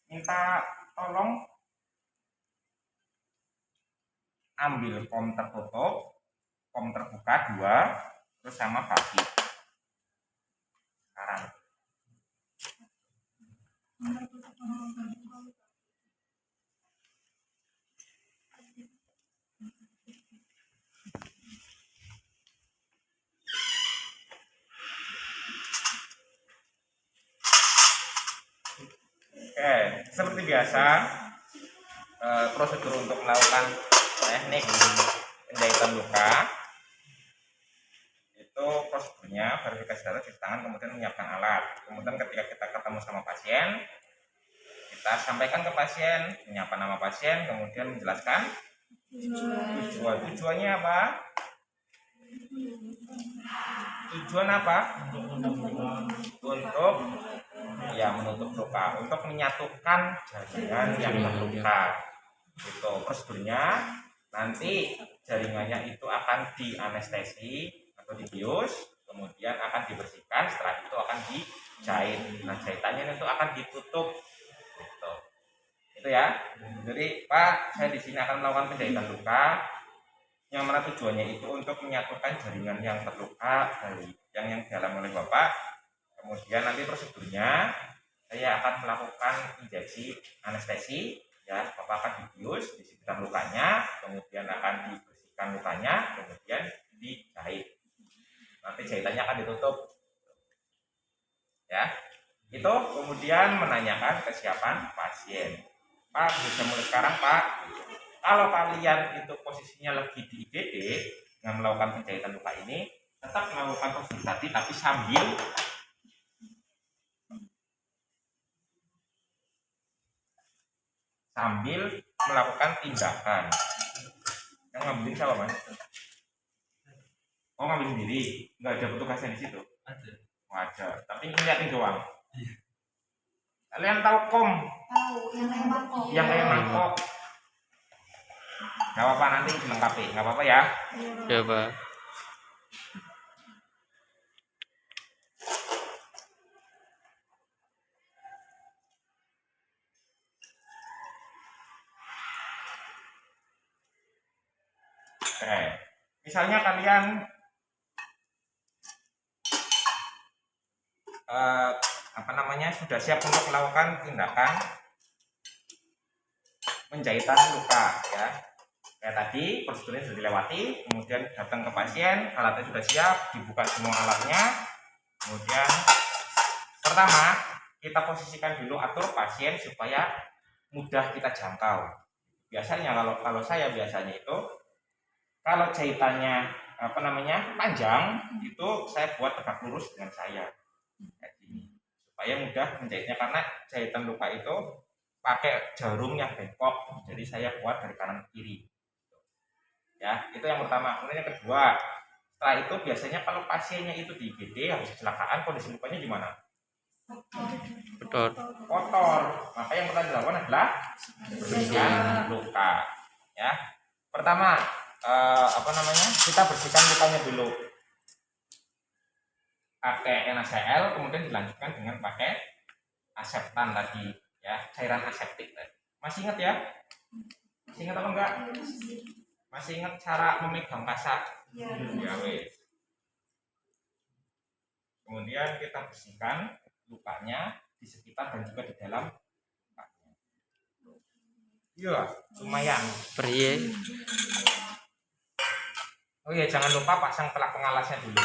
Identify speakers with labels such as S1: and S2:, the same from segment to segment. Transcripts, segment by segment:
S1: minta tolong ambil kom tertutup, kom terbuka 2, terus sama bagi. Sekarang. Oke, seperti biasa prosedur untuk melakukan teknik penjahitan luka itu prosedurnya verifikasi darah cuci tangan, kemudian menyiapkan alat. Kemudian ketika kita ketemu sama pasien, kita sampaikan ke pasien, menyapa nama pasien, kemudian menjelaskan tujuannya apa? Tujuan apa? Untuk ya menutup luka, untuk menyatukan jaringan yang terluka. Itu prosedurnya. Nanti jaringannya itu akan dianestesi atau dibius, kemudian akan dibersihkan, setelah itu akan dijahit. Nah, jahitannya itu akan ditutup. Gitu. Itu ya. Jadi Pak, saya di sini akan melakukan penjahitan luka, yang mana tujuannya itu untuk menyatukan jaringan yang terluka dari yang dalam oleh Bapak. Kemudian nanti prosedurnya saya akan melakukan injeksi anestesi, ya. Bapak akan dibius di sekitar lukanya, kemudian akan dibersihkan lukanya, kemudian dijahit. Nanti jahitannya akan ditutup, ya. Itu kemudian menanyakan kesiapan pasien. Pak, bisa mulai sekarang Pak. Kalau kalian itu posisinya lagi di IGD yang melakukan penjahitan luka ini, tetap melakukan prosedur tadi tapi sambil melakukan tindakan. Yang ngambil siapa Mas? Oh, ngambil sendiri, nggak ada petugasnya di situ? Ada. Oh, ada, tapi ngeliatin doang. Iya. Kalian tahu kom? Tahu, yang kayak mangkok. Nggak apa-apa, nanti dilengkapi, nggak apa-apa ya?
S2: Ya Pak.
S1: Oke, misalnya kalian sudah siap untuk melakukan tindakan penjahitan luka, ya. Kayak tadi prosedurnya sudah dilewati, kemudian datang ke pasien, alatnya sudah siap, dibuka semua alatnya. Kemudian pertama kita posisikan dulu, atur pasien supaya mudah kita jangkau. Biasanya kalau saya biasanya itu kalau jahitannya panjang, itu saya buat tegak lurus dengan saya kayak gini supaya mudah menjahitnya, karena jahitan luka itu pakai jarum yang bengkok, jadi saya buat dari kanan ke kiri, ya. Itu yang pertama. Kemudian yang kedua, setelah itu biasanya kalau pasiennya itu di IGD habis kecelakaan, kondisi lukanya gimana? Kotor. Maka yang pertama dilakukan adalah bersihkan luka, ya. Pertama kita bersihkan lukanya dulu pakai NaCl, kemudian dilanjutkan dengan pakai aseptan tadi, ya, cairan aseptik tadi. Masih ingat ya? Masih ingat apa enggak? Masih ingat cara memegang kasak? Ya, wes. Kemudian kita bersihkan lukanya di sekitar dan juga di dalam lukanya. Iya, lumayan.
S2: Prie.
S1: Oh iya, jangan lupa pasang pelak pengalasnya dulu.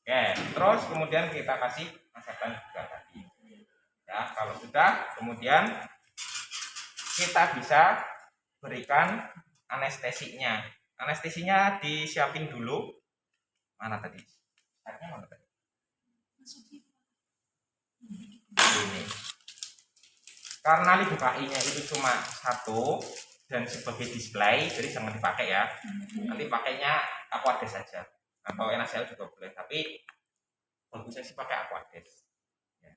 S1: Oke, terus kemudian kita kasih aseptan juga tadi. Ya, kalau sudah, kemudian kita bisa berikan anestesinya. Anestesinya disiapin dulu. Mana tadi? Mana tadi? Ini. Karena lidokai-nya itu cuma satu dan sebagai display, jadi jangan dipakai ya. Nanti pakainya Aquades saja atau NaCl juga boleh, tapi bagusnya sih pakai Aquades. Ya.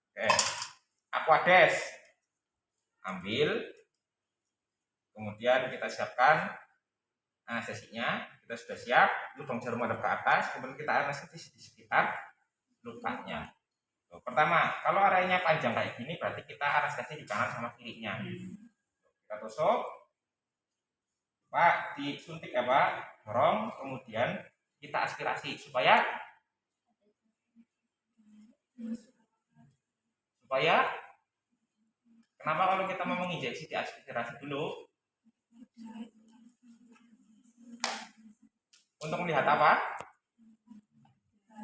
S1: Oke, Aquades ambil, kemudian kita siapkan anestesinya. Kita sudah siap, lubang jarum ada ke atas, kemudian kita anestesi di sekitar lukanya. Tuh, pertama, kalau areanya panjang kayak gini berarti kita anestesi di kanan sama kirinya. Kita tusuk, Pak, disuntik ya Pak, dorong, kemudian kita aspirasi supaya kenapa kalau kita mau menginjeksi diaspirasi dulu? Untuk melihat apa?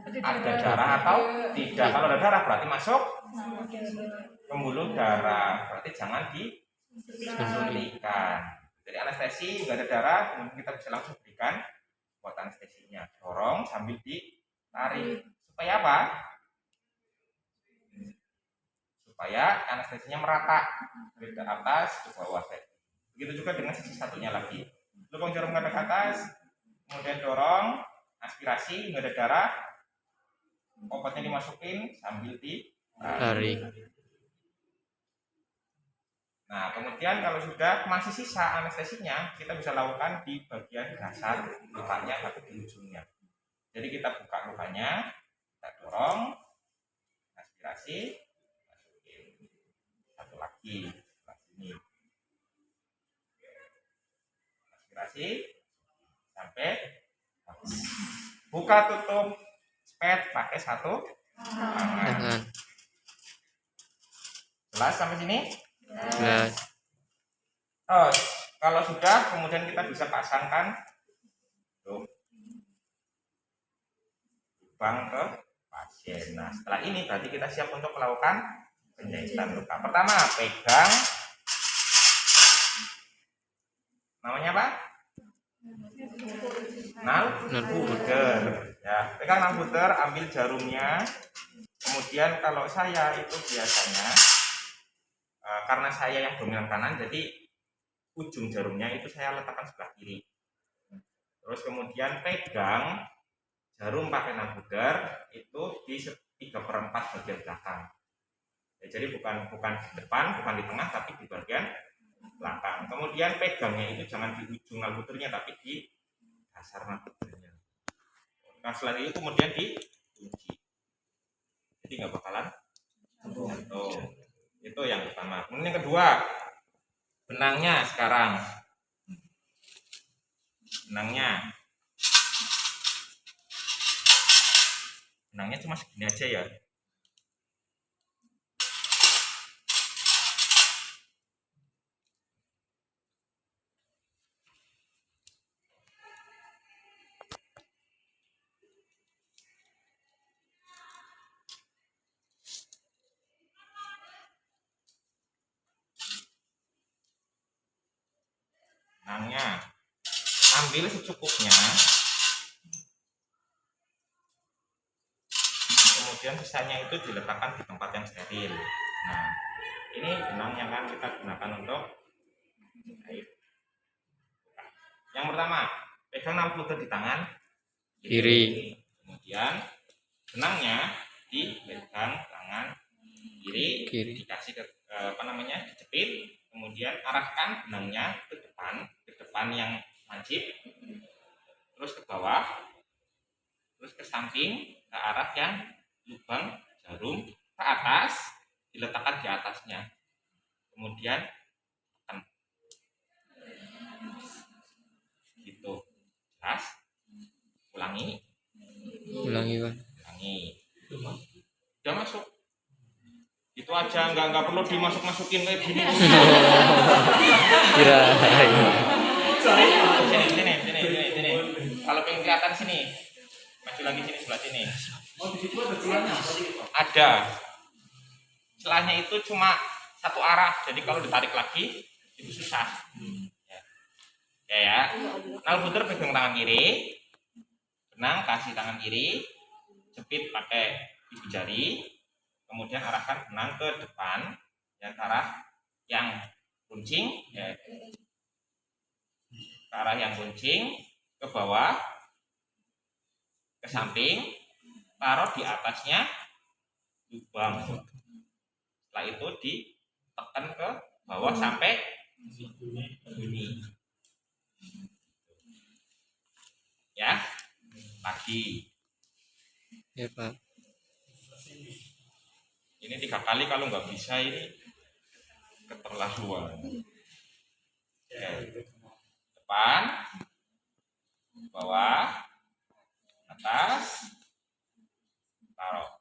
S1: Ada darah atau tidak. Kalau ada darah berarti masuk pembuluh darah, berarti jangan disuntikan. Jadi anestesi nggak ada darah, kemudian kita bisa langsung berikan buat anestesinya. Dorong sambil ditarik. Supaya apa? Supaya anestesinya merata dari atas ke bawah. Begitu juga dengan sisi satunya lagi. Lubang jarum ngadep ke atas, kemudian dorong, aspirasi, nggak ada darah, obatnya dimasukin sambil ditarik. Nah, kemudian kalau sudah masih sisa anestesinya, kita bisa lakukan di bagian dasar lukanya atau di ujungnya. Jadi kita buka lukanya, kita dorong, aspirasi, masukin satu lagi sebelah sini, aspirasi sampai habis. Buka tutup spet pakai satu tangan. Jelas sampai sini?
S2: Jelas.
S1: Oh, kalau sudah, kemudian kita bisa pasangkan lubang ke pasien. Nah, setelah ini berarti kita siap untuk melakukan penjahitan luka. Pertama, pegang, namanya apa? Nalbuder. Ya, pegang nalbuder, ambil jarumnya. Kemudian kalau saya itu biasanya karena saya yang dominan kanan, jadi ujung jarumnya itu saya letakkan sebelah kiri. Terus kemudian pegang jarum pakai nalbuder itu di 3/4 bagian belakang. Ya, jadi bukan di depan, bukan di tengah, tapi di bagian belakang. Kemudian pegangnya itu jangan di ujung nalbudernya, tapi di dasar nalbudernya. Nah, setelah itu kemudian dikunci. Jadi nggak bakalan jatuh. Itu yang pertama. Kemudian yang kedua, benangnya sekarang. Benangnya cuma segini aja ya. Benangnya ambil secukupnya. Kemudian sisanya itu diletakkan di tempat yang steril. Nah, ini benang yang akan kita gunakan untuk jahit. Yang pertama, pegang nalbuder di tangan
S2: Kiri.
S1: Kemudian benangnya dipegang tangan kiri. Dikasih dijepit. Kemudian arahkan benangnya ke depan yang lancip, terus ke bawah, terus ke samping, ke arah yang lubang jarum, ke atas, diletakkan di atasnya. Kemudian tekan. Gitu. Jelas? Ulangi.
S2: Pak.
S1: Udah masuk. Itu aja, nggak perlu dimasuk-masukin kayak gini.
S2: Kira.
S1: Sini. Kalau pengen kelihatan sini, maju lagi sini, sebelah sini. Ada. Celahnya itu cuma satu arah, jadi kalau ditarik lagi itu susah. Ya. Nalbuder pegang tangan kiri, benang kasih tangan kiri, jepit pakai ibu jari, kemudian arahkan benang ke depan, yang ke arah yang runcing, ya. Ke arah yang runcing, ke bawah, ke samping, taruh di atasnya lubang. Setelah itu ditekan ke bawah sampai ini. Ya, lagi.
S2: Ya Pak.
S1: Ini 3 kali, kalau nggak bisa ini keterlaluan. Oke. Depan, bawah, atas, taruh.